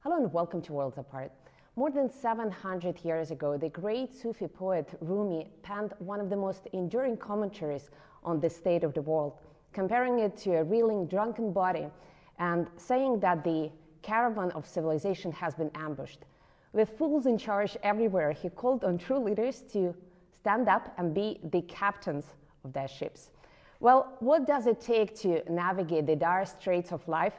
Hello and welcome to Worlds Apart. More than 700 years ago, the great Sufi poet Rumi penned one of the most enduring commentaries on the state of the world, comparing it to a reeling drunken body and saying that the caravan of civilization has been ambushed. With fools in charge everywhere, he called on true leaders to stand up and be the captains of their ships. Well, what does it take to navigate the dire straits of life,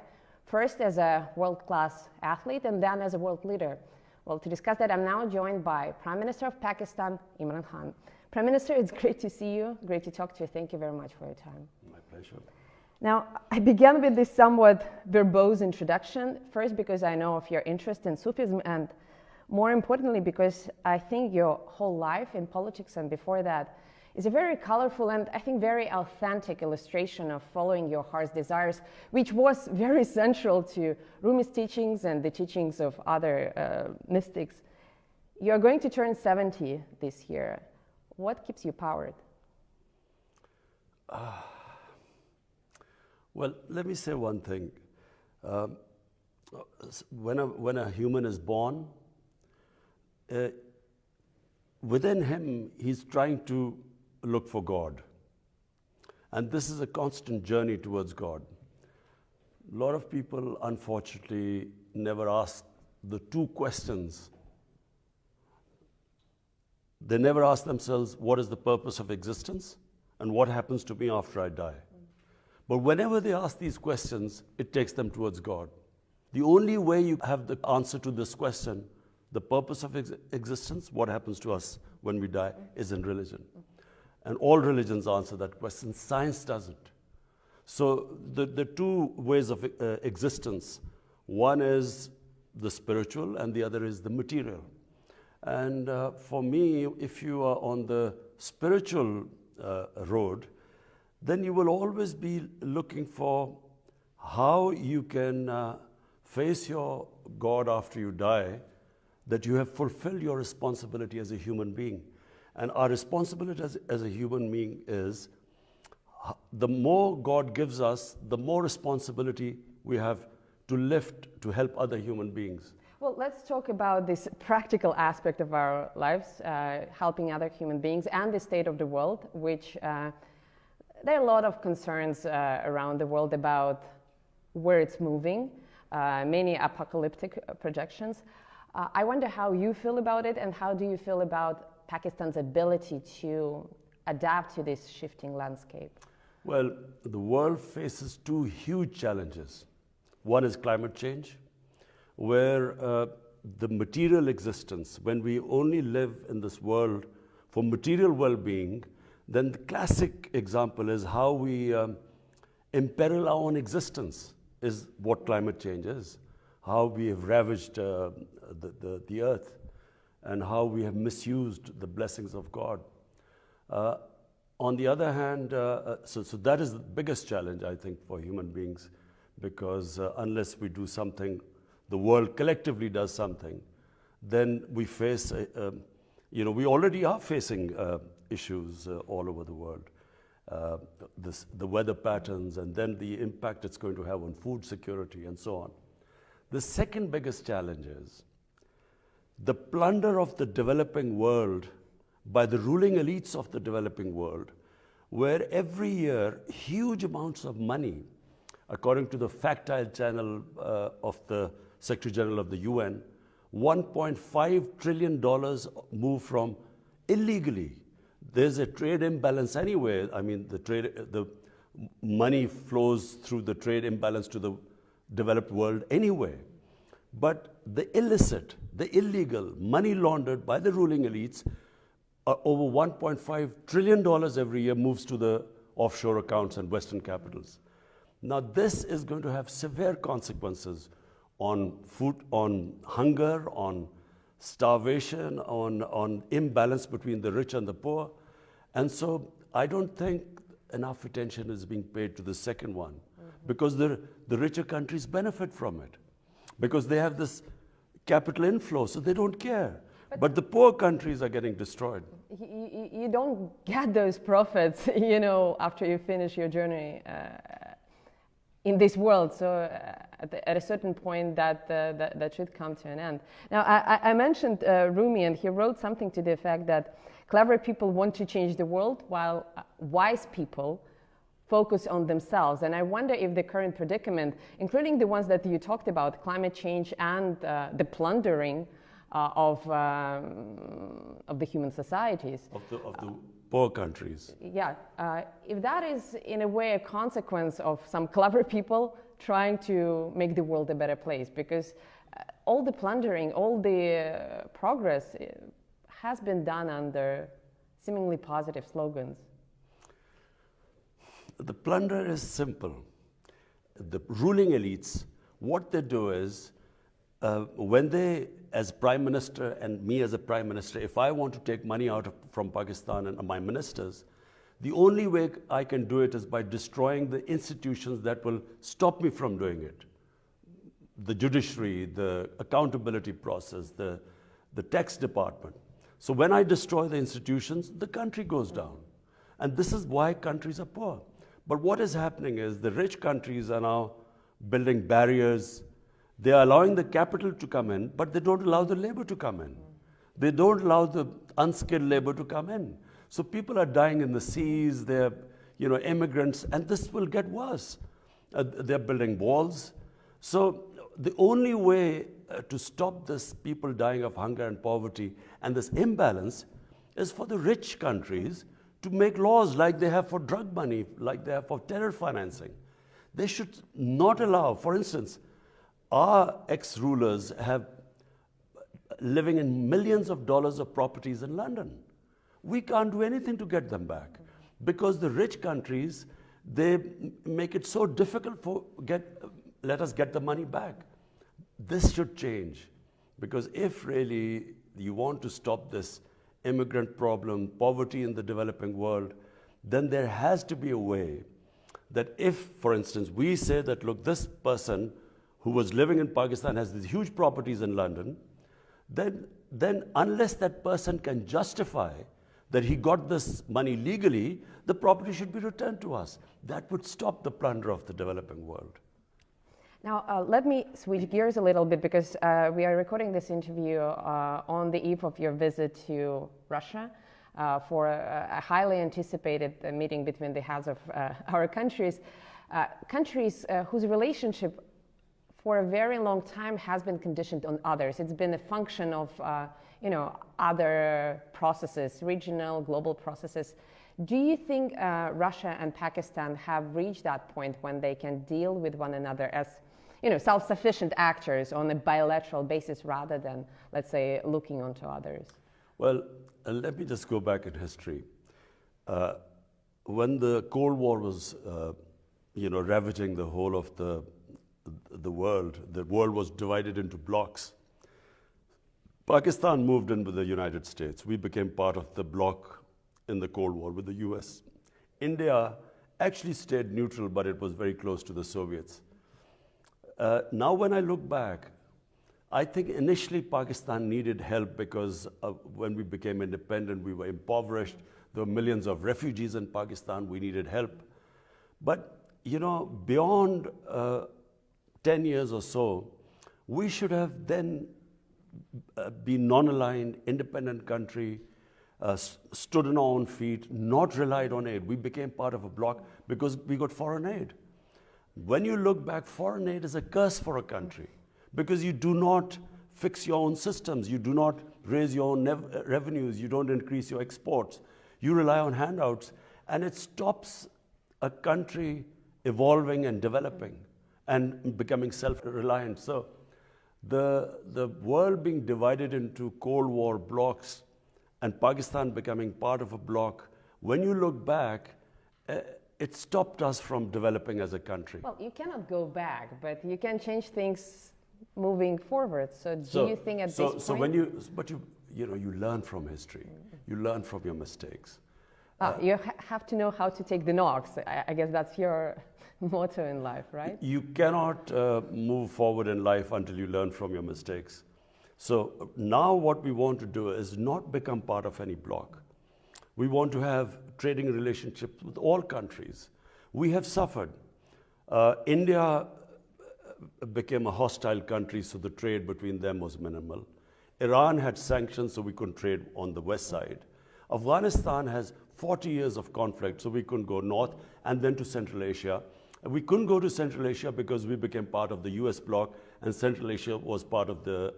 first as a world-class athlete and then as a world leader? Well, to discuss that, I'm now joined by Prime Minister of Pakistan, Imran. Prime Minister, it's great to see you, great to talk to you. Thank you very much for your time. My pleasure. Now, I began with this somewhat verbose introduction, first because I know of your interest in Sufism, and more importantly because I think your whole life in politics and before that is a very colorful and I think very authentic illustration of following your heart's desires, which was very central to Rumi's teachings and the teachings of other mystics. You're going to turn 70 this year. What keeps you powered? Well, let me say one thing. When a human is born, within him, he's trying to look for God. And this is a constant journey towards God. A lot of people, unfortunately, never ask the two questions. They never ask themselves, what is the purpose of existence? And what happens to me after I die? But whenever they ask these questions, it takes them towards God. The only way you have the answer to this question, the purpose of existence, what happens to us when we die, is in religion. And all religions answer that question. Science doesn't. So the two ways of existence, one is the spiritual and the other is the material. And for me, if you are on the spiritual road, then you will always be looking for how you can face your God after you die, that you have fulfilled your responsibility as a human being. And our responsibility as a human being is, the more God gives us, the more responsibility we have to lift to help other human beings. Well, let's talk about this practical aspect of our lives, helping other human beings and the state of the world, which there are a lot of concerns around the world about where it's moving, many apocalyptic projections. I wonder how you feel about it, and how do you feel about Pakistan's ability to adapt to this shifting landscape? Well, the world faces two huge challenges. One is climate change, where the material existence, when we only live in this world for material well-being, then the classic example is how we imperil our own existence, is what climate change is. How we have ravaged the earth, and how we have misused the blessings of God. On the other hand, so that is the biggest challenge, I think, for human beings, because unless we do something, the world collectively does something, then we face, we already are facing issues all over the world. The weather patterns, and then the impact it's going to have on food security, and so on. The second biggest challenge is the plunder of the developing world by the ruling elites of the developing world, where every year huge amounts of money, according to the factile channel of the Secretary General of the UN, $1.5 trillion move from illegally. There's a trade imbalance anyway. I mean, the money flows through the trade imbalance to the developed world anyway. But the illicit, the illegal, money laundered by the ruling elites, over $1.5 trillion every year moves to the offshore accounts and Western capitals. Now this is going to have severe consequences on food, on hunger, on starvation, on imbalance between the rich and the poor. And so I don't think enough attention is being paid to the second one, because the richer countries benefit from it, because they have this capital inflow, so they don't care. But the poor countries are getting destroyed. You don't get those profits, after you finish your journey in this world. So at a certain point that should come to an end. Now, I mentioned Rumi, and he wrote something to the effect that clever people want to change the world, while wise people focus on themselves. And I wonder if the current predicament, including the ones that you talked about, climate change and the plundering of the human societies. Of the poor countries. Yeah, if that is in a way a consequence of some clever people trying to make the world a better place, because all the plundering, all the progress has been done under seemingly positive slogans. The plunder is simple. The ruling elites, what they do is, when they, as Prime Minister and me as a Prime Minister, if I want to take money out from Pakistan and my ministers, the only way I can do it is by destroying the institutions that will stop me from doing it. The judiciary, the accountability process, the tax department. So when I destroy the institutions, the country goes down. And this is why countries are poor. But what is happening is the rich countries are now building barriers. They are allowing the capital to come in, but they don't allow the labor to come in. They don't allow the unskilled labor to come in. So people are dying in the seas, they're immigrants, and this will get worse. They're building walls. So the only way to stop this people dying of hunger and poverty and this imbalance is for the rich countries to make laws like they have for drug money, like they have for terror financing. They should not allow, for instance, our ex-rulers have living in millions of dollars of properties in London. We can't do anything to get them back because the rich countries, they make it so difficult for let us get the money back. This should change, because if really you want to stop this immigrant problem, poverty in the developing world, then there has to be a way that if, for instance, we say that, look, this person who was living in Pakistan has these huge properties in London, then unless that person can justify that he got this money legally, the property should be returned to us. That would stop the plunder of the developing world. Now, let me switch gears a little bit, because we are recording this interview on the eve of your visit to Russia for a highly anticipated meeting between the heads of our countries, whose relationship for a very long time has been conditioned on others. It's been a function of other processes, regional, global processes. Do you think Russia and Pakistan have reached that point when they can deal with one another as self-sufficient actors on a bilateral basis rather than, let's say, looking onto others? Well, let me just go back in history. When the Cold War was, ravaging the whole of the world was divided into blocks. Pakistan moved in with the United States. We became part of the bloc in the Cold War with the US. India actually stayed neutral, but it was very close to the Soviets. Now when I look back, I think initially Pakistan needed help because when we became independent, we were impoverished. There were millions of refugees in Pakistan. We needed help. But, beyond 10 years or so, we should have then been non-aligned, independent country, stood on our own feet, not relied on aid. We became part of a bloc because we got foreign aid. When you look back, foreign aid is a curse for a country because you do not fix your own systems, you do not raise your own revenues, you don't increase your exports, you rely on handouts, and it stops a country evolving and developing and becoming self-reliant. So the world being divided into Cold War blocs and Pakistan becoming part of a bloc, when you look back, it stopped us from developing as a country. Well, you cannot go back, but you can change things moving forward. So do you think at this point? So when you learn from history, you learn from your mistakes. You have to know how to take the knocks. I guess that's your motto in life, right? You cannot move forward in life until you learn from your mistakes. So now what we want to do is not become part of any bloc. We want to have trading relationships with all countries. We have suffered. India became a hostile country, so the trade between them was minimal. Iran had sanctions, so we couldn't trade on the west side. Afghanistan has 40 years of conflict, so we couldn't go north and then to Central Asia. And we couldn't go to Central Asia because we became part of the US bloc, and Central Asia was part of the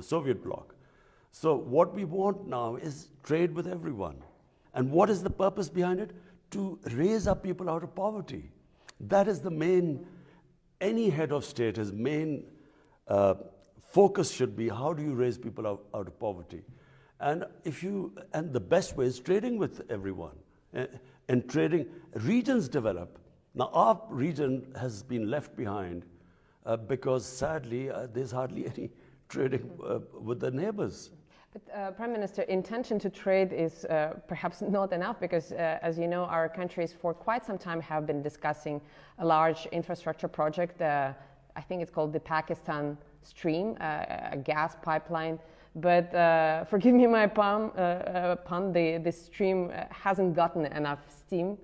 Soviet bloc. So what we want now is trade with everyone. And what is the purpose behind it? To raise up people out of poverty. That is the main, any head of state, his main focus should be, how do you raise people out of poverty? And the best way is trading with everyone. And trading, regions develop. Now our region has been left behind because sadly there's hardly any trading with the neighbors. But Prime Minister, intention to trade is perhaps not enough because, as you know, our countries for quite some time have been discussing a large infrastructure project. I think it's called the Pakistan Stream, a gas pipeline. But forgive me my pun, the stream hasn't gotten enough steam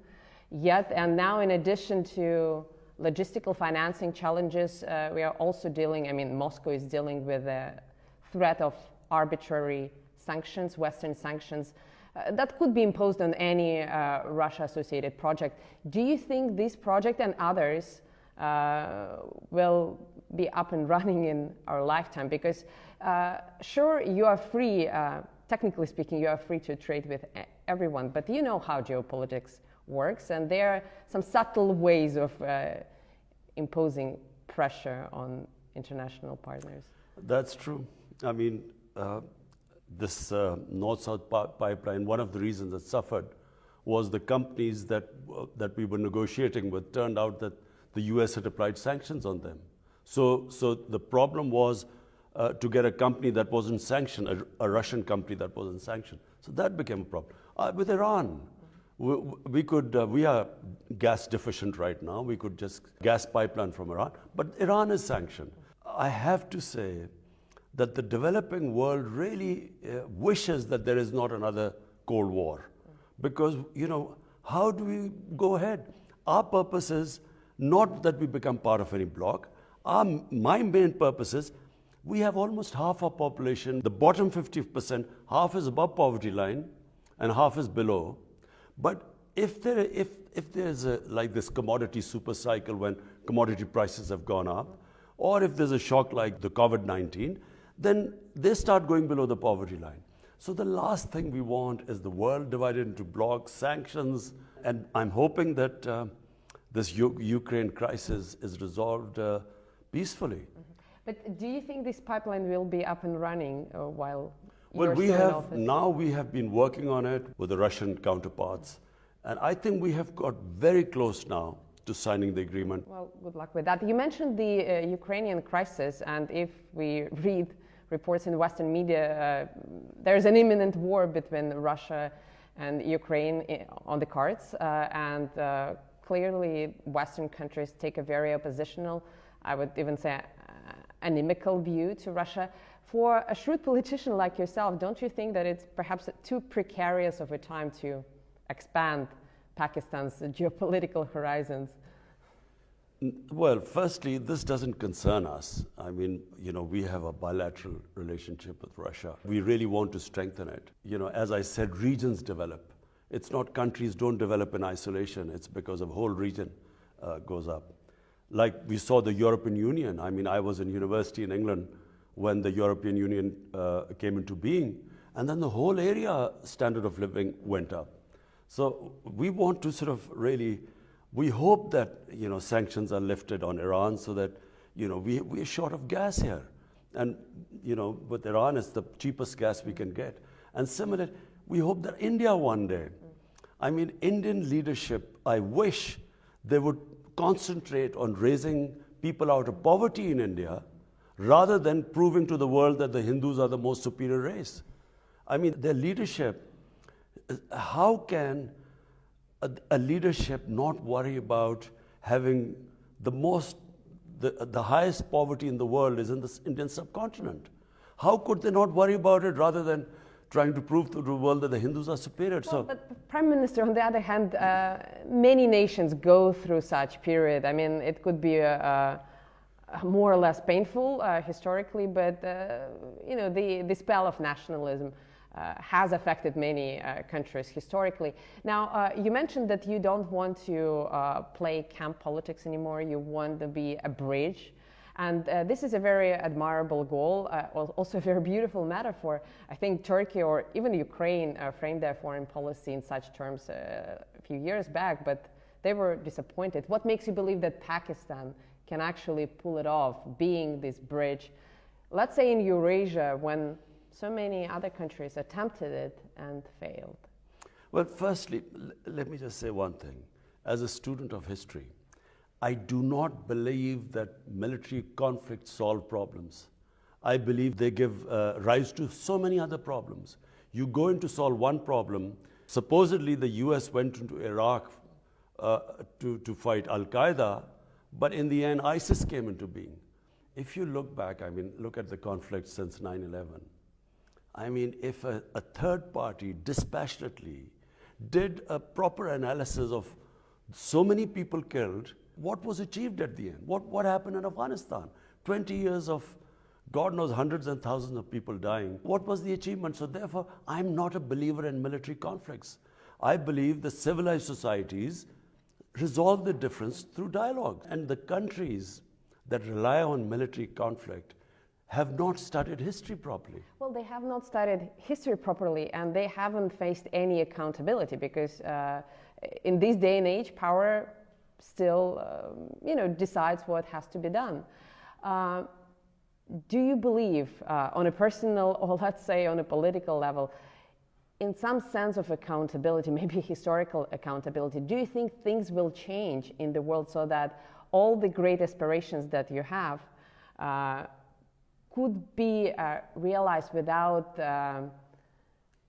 yet. And now, in addition to logistical financing challenges, we are also dealing, I mean, Moscow is dealing with the threat of arbitrary sanctions, Western sanctions, that could be imposed on any Russia-associated project. Do you think this project and others will be up and running in our lifetime? Because sure, you are free, technically speaking, you are free to trade with everyone, but you know how geopolitics works, and there are some subtle ways of imposing pressure on international partners. That's true. I mean, this North-South pipeline, one of the reasons it suffered was the companies that we were negotiating with turned out that the US had applied sanctions on them. So the problem was to get a company that wasn't sanctioned, a Russian company that wasn't sanctioned. So that became a problem. With Iran, we are gas deficient right now. We could just gas pipeline from Iran, but Iran is sanctioned. I have to say that the developing world really wishes that there is not another Cold War. Because, you know, how do we go ahead? Our purpose is not that we become part of any bloc. My main purpose is we have almost half our population, the bottom 50%, half is above poverty line and half is below. But if there's like this commodity super cycle when commodity prices have gone up, or if there's a shock like the COVID-19, then they start going below the poverty line. So the last thing we want is the world divided into blocs, sanctions, and I'm hoping that this Ukraine crisis is resolved peacefully. But do you think this pipeline will be up and running while well, you're still in office? Now we have been working on it with the Russian counterparts, and I think we have got very close now to signing the agreement. Well, good luck with that. You mentioned the Ukrainian crisis, and if we read reports in Western media, there's an imminent war between Russia and Ukraine on the cards, and clearly Western countries take a very oppositional, I would even say inimical view to Russia. For a shrewd politician like yourself, don't you think that it's perhaps too precarious of a time to expand Pakistan's geopolitical horizons? Well, firstly, this doesn't concern us. I mean, you know, we have a bilateral relationship with Russia. We really want to strengthen it. You know, as I said, regions develop. It's not countries don't develop in isolation. It's because a whole region goes up. Like we saw the European Union. I mean, I was in university in England when the European Union came into being, and then the whole area standard of living went up. So we want to sort of really, we hope that, you know, sanctions are lifted on Iran so that, you know, we're short of gas here. And, you know, with Iran, it's the cheapest gas we can get. And similarly, we hope that India one day, I mean, Indian leadership, I wish they would concentrate on raising people out of poverty in India rather than proving to the world that the Hindus are the most superior race. I mean, their leadership, how can a leadership not worry about having the highest poverty in the world is in the Indian subcontinent? How could they not worry about it rather than trying to prove to the world that the Hindus are superior? Well, but Prime Minister, on the other hand, many nations go through such period. I mean, it could be a more or less painful historically, but you know, the spell of nationalism has affected many countries historically. Now, you mentioned that you don't want to play camp politics anymore. You want to be a bridge. And this is a very admirable goal, also a very beautiful metaphor. I think Turkey or even Ukraine framed their foreign policy in such terms a few years back, but they were disappointed. What makes you believe that Pakistan can actually pull it off, being this bridge, let's say in Eurasia, when so many other countries attempted it and failed? Well, firstly, let me just say one thing. As a student of history, I do not believe that military conflicts solve problems. I believe they give rise to so many other problems. You go in to solve one problem. Supposedly, the US went into Iraq to fight Al-Qaeda, but in the end, ISIS came into being. If you look back, I mean, look at the conflict since 9/11. I mean, if a third party dispassionately did a proper analysis of so many people killed, what was achieved at the end? What happened in Afghanistan? 20 years of, God knows, hundreds and thousands of people dying. What was the achievement? So therefore, I'm not a believer in military conflicts. I believe the civilized societies resolve the difference through dialogue. And the countries that rely on military conflict have not studied history properly. Well, they have not studied history properly, and they haven't faced any accountability, because in this day and age, power still, you know, decides what has to be done. Do you believe, on a personal, or let's say on a political level, in some sense of accountability, maybe historical accountability, do you think things will change in the world so that all the great aspirations that you have could be realized without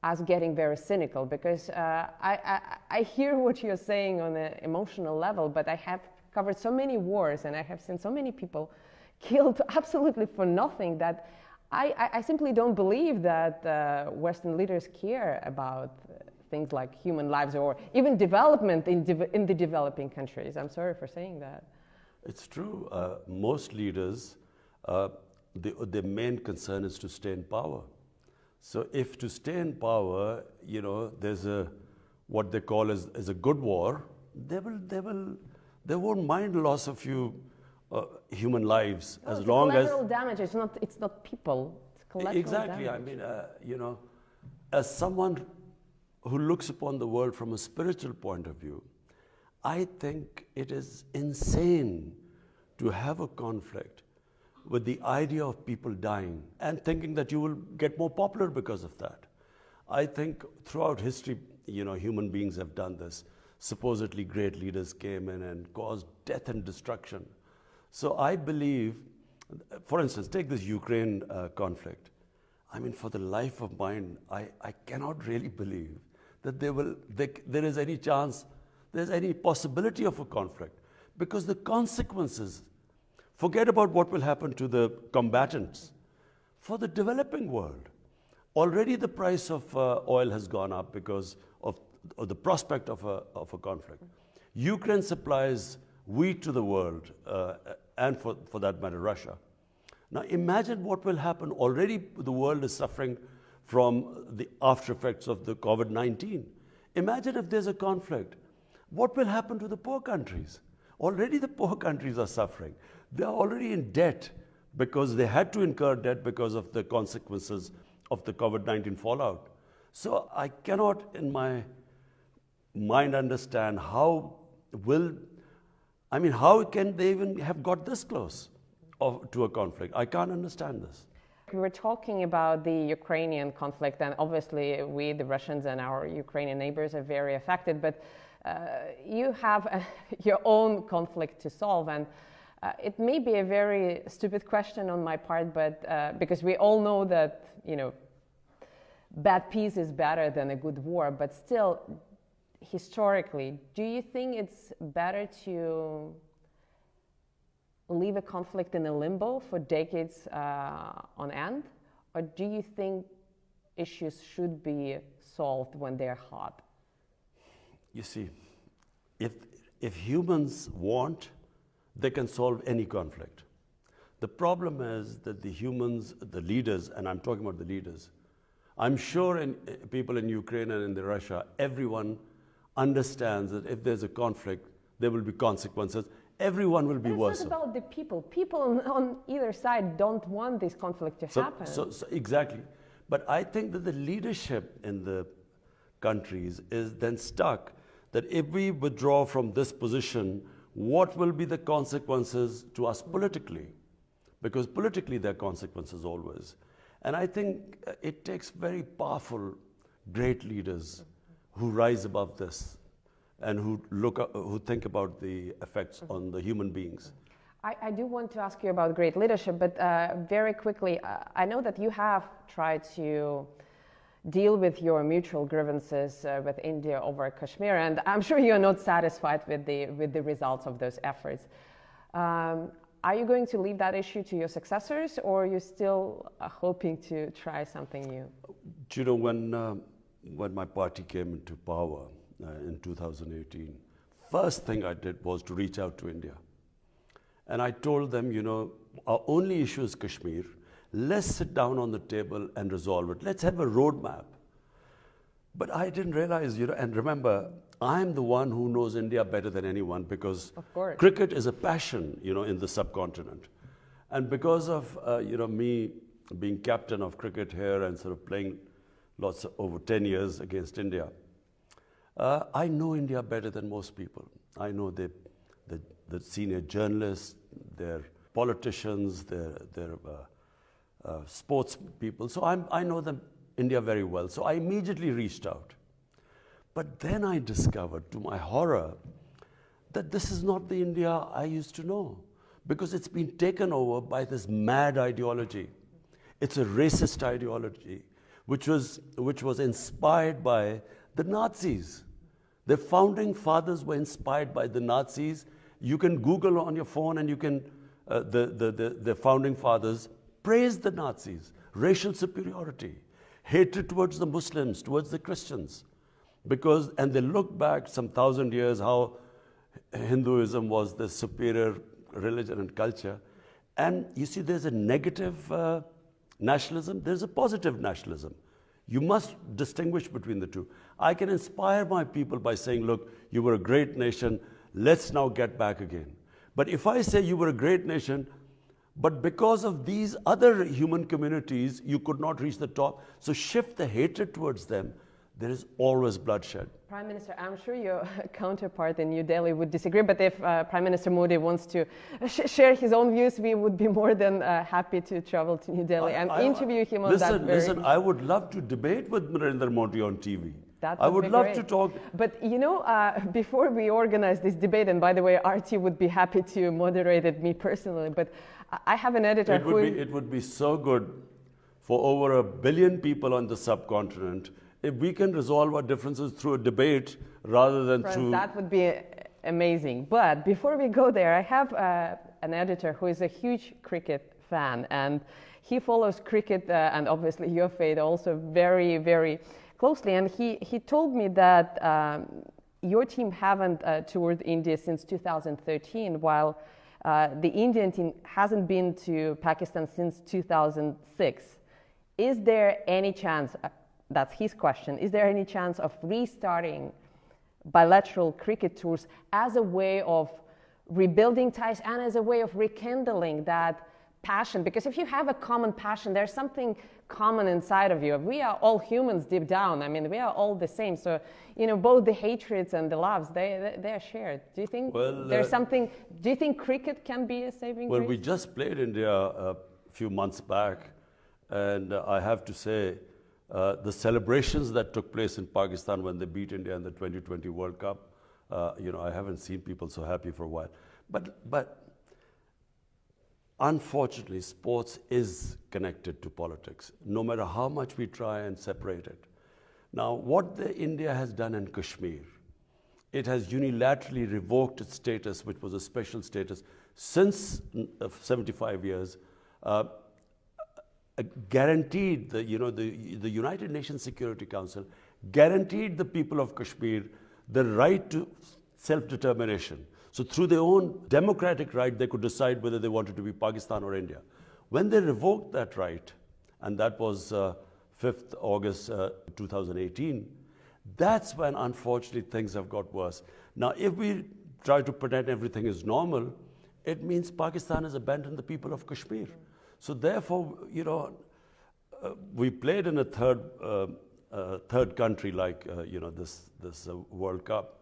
us getting very cynical? Because I hear what you're saying on an emotional level, but I have covered so many wars and I have seen so many people killed absolutely for nothing that I simply don't believe that Western leaders care about things like human lives or even development in the developing countries. I'm sorry for saying that. It's true. Most leaders, their main concern is to stay in power. So if to stay in power, you know, there's what they call is a good war, they won't mind loss of few human lives, no, as long as collateral damage. It's not people. It's collateral exactly. damage. I mean, you know, as someone who looks upon the world from a spiritual point of view, I think it is insane to have a conflict with the idea of people dying and thinking that you will get more popular because of that. I think throughout history, you know, human beings have done this. Supposedly great leaders came in and caused death and destruction. So I believe, for instance, take this Ukraine conflict. I mean, for the life of mine, I cannot really believe that there is any chance, there's any possibility of a conflict, because the consequences, forget about what will happen to the combatants. For the developing world, already the price of oil has gone up because of the prospect of a conflict. Ukraine supplies wheat to the world, and for that matter, Russia. Now imagine what will happen. Already the world is suffering from the after effects of the COVID-19. Imagine if there's a conflict. What will happen to the poor countries? Already the poor countries are suffering. They are already in debt because they had to incur debt because of the consequences of the COVID-19 fallout. So I cannot in my mind understand how can they even have got this close to a conflict? I can't understand this. We were talking about the Ukrainian conflict, and obviously we, the Russians and our Ukrainian neighbors, are very affected, but you have your own conflict to solve, and it may be a very stupid question on my part, but because we all know that, you know, bad peace is better than a good war, but still, historically, do you think it's better to leave a conflict in a limbo for decades on end, or do you think issues should be solved when they're hot? You see, if humans want, they can solve any conflict. The problem is that the humans, the leaders, and I'm talking about the leaders, I'm sure people in Ukraine and in Russia, everyone understands that if there's a conflict, there will be consequences. Everyone will be worse. It's not about the people. People on either side don't want this conflict to happen. So exactly. But I think that the leadership in the countries is then stuck that if we withdraw from this position, what will be the consequences to us politically? Because politically there are consequences always. And I think it takes very powerful, great leaders who rise above this and who think about the effects on the human beings. I do want to ask you about great leadership, but very quickly, I know that you have tried to deal with your mutual grievances with India over Kashmir, and I'm sure you're not satisfied with the results of those efforts. Are you going to leave that issue to your successors, or are you still hoping to try something new? You know, when my party came into power in 2018, first thing I did was to reach out to India. And I told them, you know, our only issue is Kashmir. Let's sit down on the table and resolve it. Let's have a roadmap. But I didn't realize, you know, and remember, I'm the one who knows India better than anyone because cricket is a passion, you know, in the subcontinent. And because of, you know, me being captain of cricket here and sort of playing over 10 years against India, I know India better than most people. I know the senior journalists, their politicians, their sports people. So I know India very well. So I immediately reached out. But then I discovered, to my horror, that this is not the India I used to know, because it's been taken over by this mad ideology. It's a racist ideology, which was inspired by the Nazis. The founding fathers were inspired by the Nazis. You can Google on your phone and you can, the founding fathers praised the Nazis, racial superiority, hatred towards the Muslims, towards the Christians. And they look back some 1,000 years how Hinduism was the superior religion and culture. And you see, there's a negative nationalism, there's a positive nationalism. You must distinguish between the two. I can inspire my people by saying, look, you were a great nation, let's now get back again. But if I say you were a great nation, but because of these other human communities, you could not reach the top, so shift the hatred towards them, there is always bloodshed. Prime Minister, I'm sure your counterpart in New Delhi would disagree, but if Prime Minister Modi wants to share his own views, we would be more than happy to travel to New Delhi and interview him on that very... Listen, I would love to debate with Narendra Modi on TV. I would love to talk. But you know, before we organize this debate, and by the way, RT would be happy to moderate it, me personally, but I have an editor It would be so good for over 1 billion people on the subcontinent if we can resolve our differences through a debate rather than through... That would be amazing. But before we go there, I have an editor who is a huge cricket fan, and he follows cricket and obviously your fate also very, very closely. And he told me that your team haven't toured India since 2013, while the Indian team hasn't been to Pakistan since 2006. Is there any chance... That's his question. Is there any chance of restarting bilateral cricket tours as a way of rebuilding ties and as a way of rekindling that passion? Because if you have a common passion, there's something common inside of you. We are all humans deep down. I mean, we are all the same. So, you know, both the hatreds and the loves, they are shared. Do you think there's something, do you think cricket can be a saving grace? Well, we just played India a few months back, and I have to say, the celebrations that took place in Pakistan when they beat India in the 2020 World Cup, you know, I haven't seen people so happy for a while. But unfortunately, sports is connected to politics, no matter how much we try and separate it. Now, what India has done in Kashmir, it has unilaterally revoked its status, which was a special status, since 75 years, guaranteed the United Nations Security Council guaranteed the people of Kashmir the right to self-determination. So through their own democratic right, they could decide whether they wanted to be Pakistan or India. When they revoked that right, and that was 5th August 2018, that's when unfortunately things have got worse. Now, if we try to pretend everything is normal, it means Pakistan has abandoned the people of Kashmir. So therefore, you know, we played in a third country like, you know, this World Cup.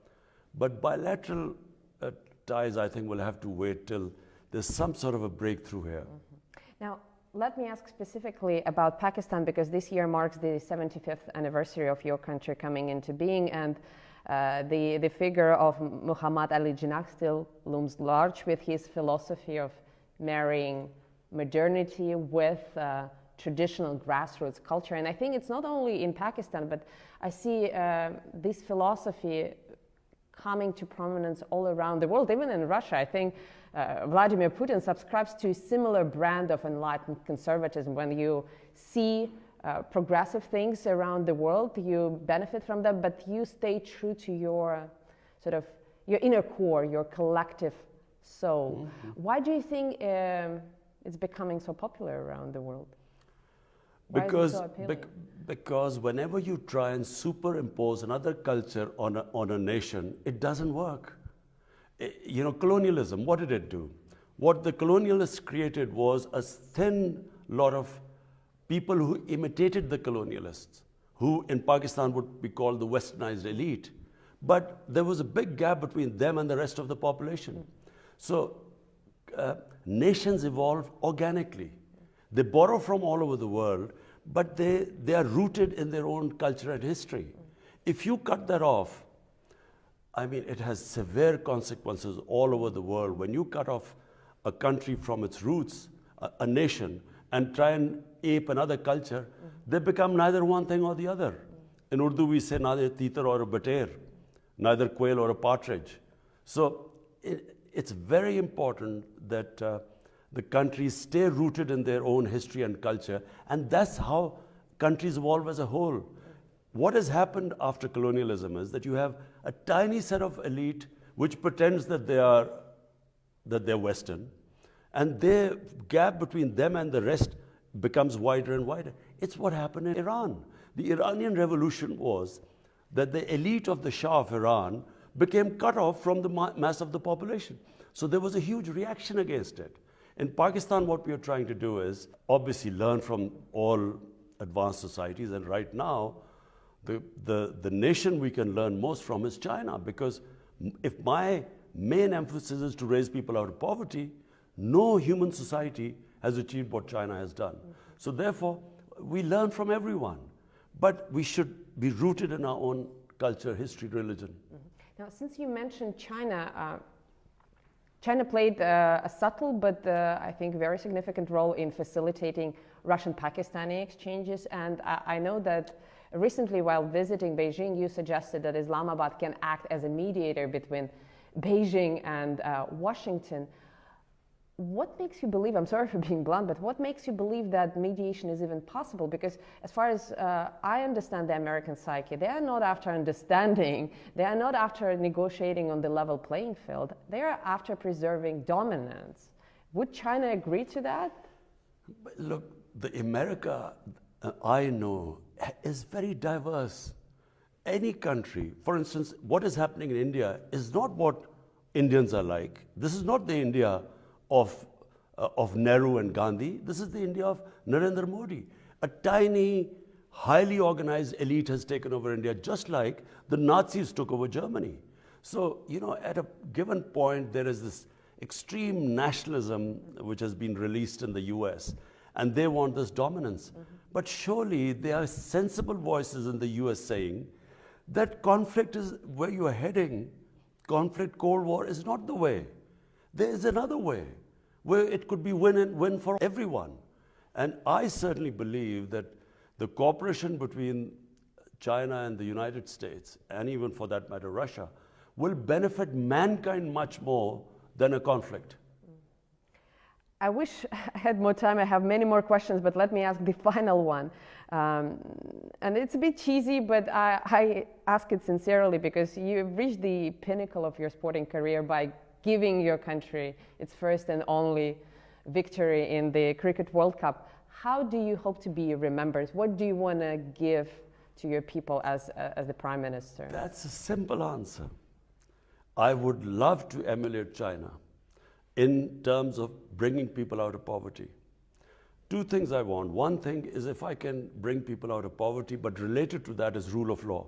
But bilateral ties, I think, will have to wait till there's some sort of a breakthrough here. Now, let me ask specifically about Pakistan, because this year marks the 75th anniversary of your country coming into being, and the figure of Muhammad Ali Jinnah still looms large with his philosophy of marrying modernity with traditional grassroots culture. And I think it's not only in Pakistan, but I see this philosophy coming to prominence all around the world, even in Russia. I think Vladimir Putin subscribes to a similar brand of enlightened conservatism. When you see progressive things around the world, you benefit from them, but you stay true to your sort of your inner core, your collective soul. Mm-hmm. Why do you think it's becoming so popular around the world? Because whenever you try and superimpose another culture on a nation, it doesn't work. You know, colonialism, what did it do? What the colonialists created was a thin lot of people who imitated the colonialists, who in Pakistan would be called the westernized elite. But there was a big gap between them and the rest of the population. So nations evolve organically. They borrow from all over the world, but they are rooted in their own culture and history. If you cut that off, I mean, it has severe consequences all over the world. When you cut off a country from its roots, a nation, and try and ape another culture, they become neither one thing or the other. In Urdu, we say neither titar or a bater, neither quail or a partridge. So it's very important that the countries stay rooted in their own history and culture, and that's how countries evolve as a whole. What has happened after colonialism is that you have a tiny set of elite which pretends that they're Western, and the gap between them and the rest becomes wider and wider. It's what happened in Iran. The Iranian Revolution was that the elite of the Shah of Iran became cut off from the mass of the population. So there was a huge reaction against it. In Pakistan, what we are trying to do is obviously learn from all advanced societies, and right now, the nation we can learn most from is China, because if my main emphasis is to raise people out of poverty, no human society has achieved what China has done. So therefore, we learn from everyone, but we should be rooted in our own culture, history, religion. Now, since you mentioned China, China played a subtle but I think very significant role in facilitating Russian-Pakistani exchanges, and I know that recently while visiting Beijing, you suggested that Islamabad can act as a mediator between Beijing and Washington. What makes you believe, I'm sorry for being blunt, but what makes you believe that mediation is even possible? Because as far as I understand the American psyche, they are not after understanding, they are not after negotiating on the level playing field, they are after preserving dominance. Would China agree to that? Look, the America I know is very diverse. Any country, for instance, what is happening in India is not what Indians are like. This is not the India of Nehru and Gandhi. This is the India of Narendra Modi. A tiny, highly organized elite has taken over India, just like the Nazis took over Germany. So, you know, at a given point, there is this extreme nationalism which has been released in the US, and they want this dominance. But surely there are sensible voices in the US saying that conflict is where you are heading. Conflict, Cold War is not the way. There is another way where it could be win and win for everyone. And I certainly believe that the cooperation between China and the United States, and even for that matter Russia, will benefit mankind much more than a conflict. I wish I had more time. I have many more questions, but let me ask the final one. And it's a bit cheesy, but I ask it sincerely because you've reached the pinnacle of your sporting career by giving your country its first and only victory in the Cricket World Cup. How do you hope to be remembered? What do you want to give to your people as the Prime Minister? That's a simple answer. I would love to emulate China in terms of bringing people out of poverty. Two things I want. One thing is if I can bring people out of poverty, but related to that is rule of law.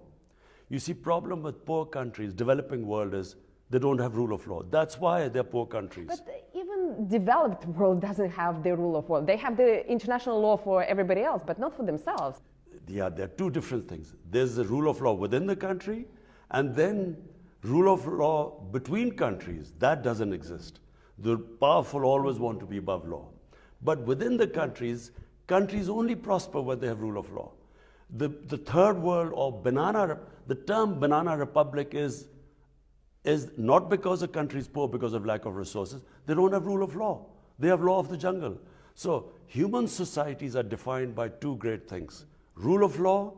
You see, problem with poor countries, developing world, is they don't have rule of law. That's why they're poor countries. But even developed world doesn't have the rule of law. They have the international law for everybody else, but not for themselves. Yeah, there are two different things. There's the rule of law within the country, and then rule of law between countries. That doesn't exist. The powerful always want to be above law. But within the countries, countries only prosper when they have rule of law. The third world, or the term banana republic is not because a country is poor because of lack of resources. They don't have rule of law. They have law of the jungle. So human societies are defined by two great things: rule of law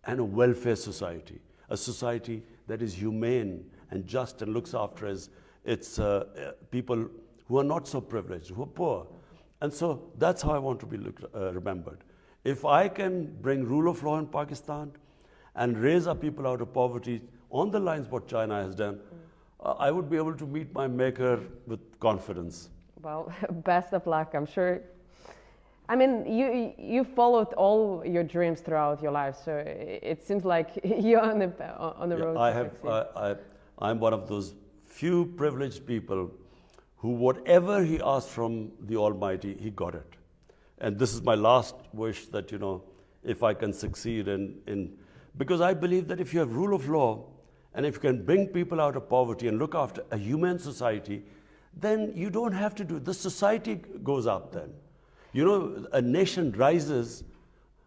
and a welfare society. A society that is humane and just and looks after its people who are not so privileged, who are poor. And so that's how I want to be remembered. If I can bring rule of law in Pakistan and raise our people out of poverty on the lines what China has done, I would be able to meet my maker with confidence. Well, best of luck, I'm sure. I mean, you followed all your dreams throughout your life, so it seems like you're on the road. I'm one of those few privileged people who, whatever he asked from the Almighty, he got it. And this is my last wish, that, you know, if I can succeed because I believe that if you have rule of law, and if you can bring people out of poverty and look after a humane society, then you don't have to do it. The society goes up then. You know, a nation rises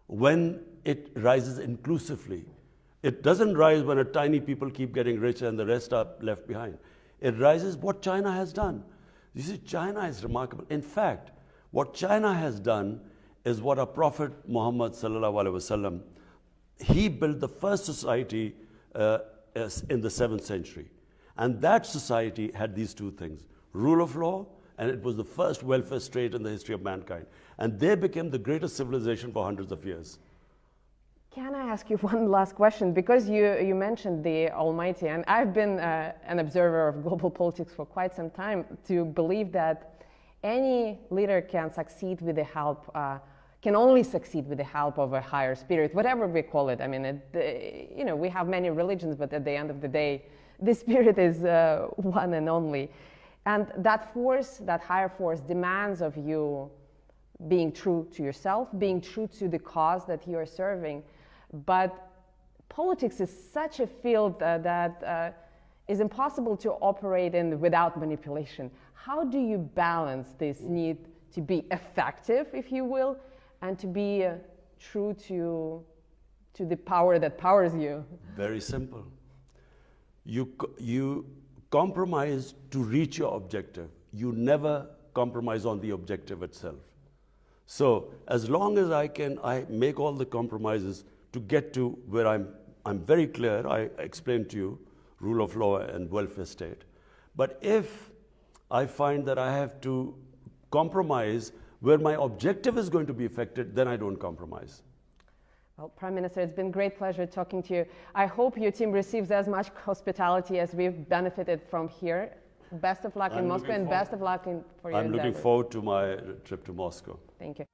when it rises inclusively. It doesn't rise when a tiny people keep getting richer and the rest are left behind. It rises what China has done. You see, China is remarkable. In fact, what China has done is what our Prophet Muhammad sallallahu alaihi wasallam, he built the first society in the 7th century. And that society had these two things: rule of law, and it was the first welfare state in the history of mankind. And they became the greatest civilization for hundreds of years. Can I ask you one last question? Because you mentioned the Almighty, and I've been an observer of global politics for quite some time, to believe that any leader can succeed with the help, can only succeed with the help of a higher spirit, whatever we call it. I mean, you know, we have many religions, but at the end of the day, the spirit is one and only. And that force, that higher force, demands of you being true to yourself, being true to the cause that you are serving. But politics is such a field that is impossible to operate in without manipulation. How do you balance this need to be effective, if you will, and to be true to the power that powers you? Very simple. You compromise to reach your objective. You never compromise on the objective itself. So as long as I make all the compromises to get to where I'm very clear. I explained to you rule of law and welfare state. But if I find that I have to compromise where my objective is going to be affected, then I don't compromise. Well, Prime Minister, it's been a great pleasure talking to you. I hope your team receives as much hospitality as we've benefited from here. Best of luck in Moscow, and best of luck for your endeavors. I'm looking forward to my trip to Moscow. Thank you.